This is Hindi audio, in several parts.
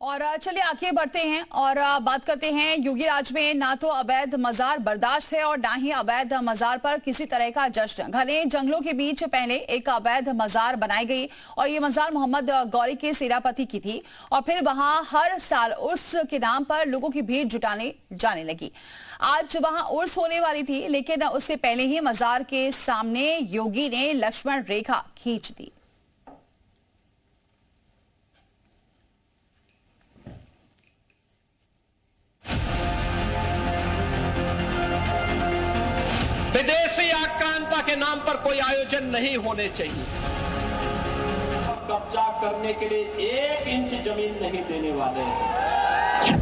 और चलिए आगे बढ़ते हैं और बात करते हैं। योगी राज में ना तो अवैध मजार बर्दाश्त है और ना ही अवैध मजार पर किसी तरह का जश्न। घने जंगलों के बीच पहले एक अवैध मजार बनाई गई और ये मजार मोहम्मद गौरी के सेनापति की थी और फिर वहां हर साल उर्स के नाम पर लोगों की भीड़ जुटाने जाने लगी। आज वहां उर्स होने वाली थी, लेकिन उससे पहले ही मजार के सामने योगी ने लक्ष्मण रेखा खींच दी। विदेशी आक्रांता के नाम पर कोई आयोजन नहीं होने चाहिए। कब्जा करने के लिए 1 इंच जमीन नहीं देने वाले हैं।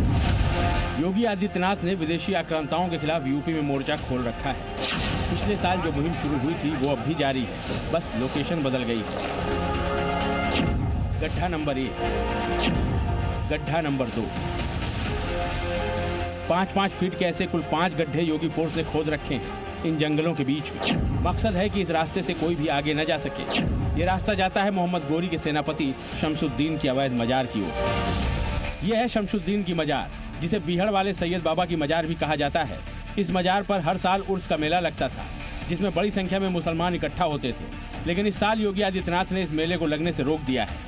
योगी आदित्यनाथ ने विदेशी आक्रांताओं के खिलाफ यूपी में मोर्चा खोल रखा है। पिछले साल जो मुहिम शुरू हुई थी वो अब भी जारी है, बस लोकेशन बदल गई है। गड्ढा नंबर 1, गड्ढा नंबर 2, 5-5 फीट के ऐसे कुल 5 गड्ढे योगी फोर्स ने खोद रखे हैं इन जंगलों के बीच में। मकसद है कि इस रास्ते से कोई भी आगे न जा सके। ये रास्ता जाता है मोहम्मद गौरी के सेनापति शमसुद्दीन की अवैध मजार की ओर। यह है शमसुद्दीन की मजार, जिसे बीहड़ वाले सैयद बाबा की मजार भी कहा जाता है। इस मजार पर हर साल उर्स का मेला लगता था, जिसमें बड़ी संख्या में मुसलमान इकट्ठा होते थे, लेकिन इस साल योगी आदित्यनाथ ने इस मेले को लगने से रोक दिया है।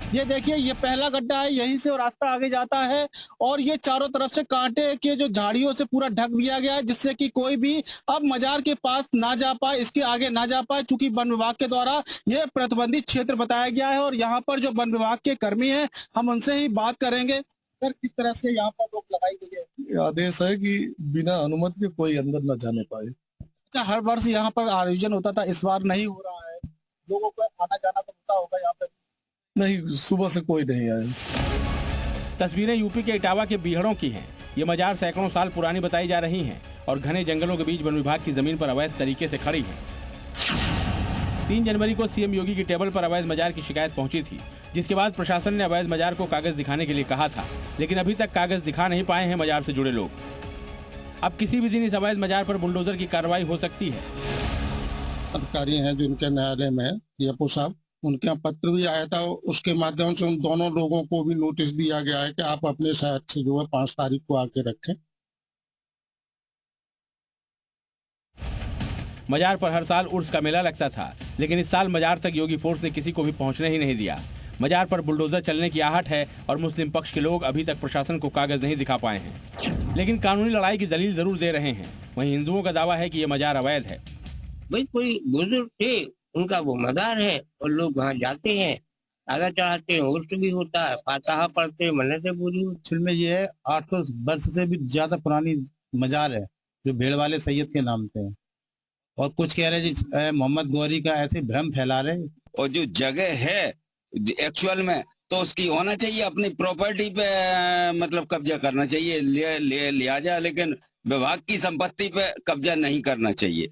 ये देखिए, ये पहला गड्ढा है, यहीं से रास्ता आगे जाता है और ये चारों तरफ से कांटे के जो झाड़ियों से पूरा ढक दिया गया है, जिससे कि कोई भी अब मजार के पास ना जा पाए, इसके आगे ना जा पाए। चूंकि वन विभाग के द्वारा ये प्रतिबंधित क्षेत्र बताया गया है और यहाँ पर जो वन विभाग के कर्मी हैं, हम उनसे ही बात करेंगे। सर, किस तरह से यहाँ पर रोक लगाई गई है? आदेश है कि बिना अनुमति के कोई अंदर न जाने पाए। अच्छा, हर वर्ष यहाँ पर आयोजन होता था, इस बार नहीं हो रहा है। लोगों को आना जाना तो होता होगा यहाँ पे? नहीं, सुबह से कोई नहीं आया। तस्वीरें यूपी के इटावा के बीहड़ों की हैं। ये मजार सैकड़ों साल पुरानी बताई जा रही हैं और घने जंगलों के बीच वन विभाग की जमीन पर अवैध तरीके से खड़ी है। 3 जनवरी को सीएम योगी की टेबल पर अवैध मजार की शिकायत पहुंची थी, जिसके बाद प्रशासन ने अवैध मजार को कागज दिखाने के लिए कहा था, लेकिन अभी तक कागज दिखा नहीं पाए हैं मजार से जुड़े लोग। अब किसी भी दिन इस अवैध मजार पर बुलडोजर की कार्रवाई हो सकती है। अधिकारी हैं जिनके न्यायालय में डीएफओ साहब, उनके यहाँ पत्र भी आया था। उसके माध्यम से उन दोनों लोगों को भी नोटिस दिया गया है कि आप अपने शहर से जो है 5 तारीख को आके रखें। मजार पर हर साल उर्स का मेला लगता था, लेकिन इस साल मजार तक योगी फोर्स ने किसी को भी पहुंचने ही नहीं दिया। मजार पर बुलडोजर चलने की आहट है और मुस्लिम पक्ष के लोग अभी तक प्रशासन को कागज नहीं दिखा पाए हैं, लेकिन कानूनी लड़ाई की दलील जरूर दे रहे हैं। वहीं हिंदुओं का दावा है कि ये मजार अवैध है। भाई, कोई बुजुर्ग थे, उनका वो मजार है और लोग वहाँ जाते हैं, ताजा चढ़ाते हैं, उर्स भी होता है, फातिहा पढ़ते हैं, मन्नतें पूरी होती। में ये है 800 वर्ष से भी ज्यादा पुरानी मजार है, जो भेड़ वाले सैयद के नाम से है। और कुछ कह रहे जी मोहम्मद गौरी का ऐसे भ्रम फैला रहे। और जो जगह है एक्चुअल में तो उसकी होना चाहिए, अपनी प्रॉपर्टी पे मतलब कब्जा करना चाहिए, लिया जाए, लेकिन विभाग की संपत्ति पे कब्जा नहीं करना चाहिए।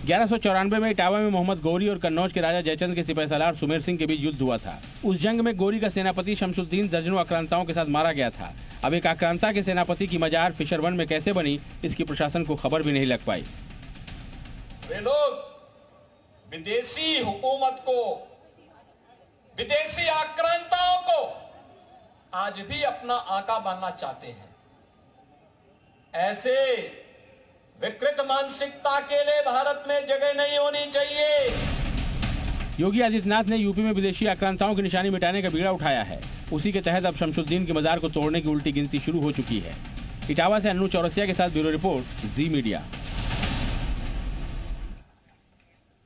1194 में इटावा में मोहम्मद गौरी और कन्नौज के राजा जयचंद के सिपाही सालार सुमेर सिंह के बीच युद्ध हुआ था। उस जंग में गौरी का सेनापति शमसुद्दीन दर्जनों आक्रांताओं के साथ मारा गया था। अब एक आक्रांता के सेनापति की मजार फिशरवन में कैसे बनी, इसकी प्रशासन को खबर भी नहीं लग पाई। वे लोग विदेशी हुकूमत को, विदेशी आक्रांताओं को आज भी अपना आका मानना चाहते हैं। ऐसे विकृत मानसिकता के लिए भारत में जगह नहीं होनी चाहिए। योगी आदित्यनाथ ने यूपी में विदेशी आक्रांताओं की निशानी मिटाने का बीड़ा उठाया है। उसी के तहत अब शमसुद्दीन की मजार को तोड़ने की उल्टी गिनती शुरू हो चुकी है। इटावा से अन्नू चौरसिया के साथ ब्यूरो रिपोर्ट, जी मीडिया।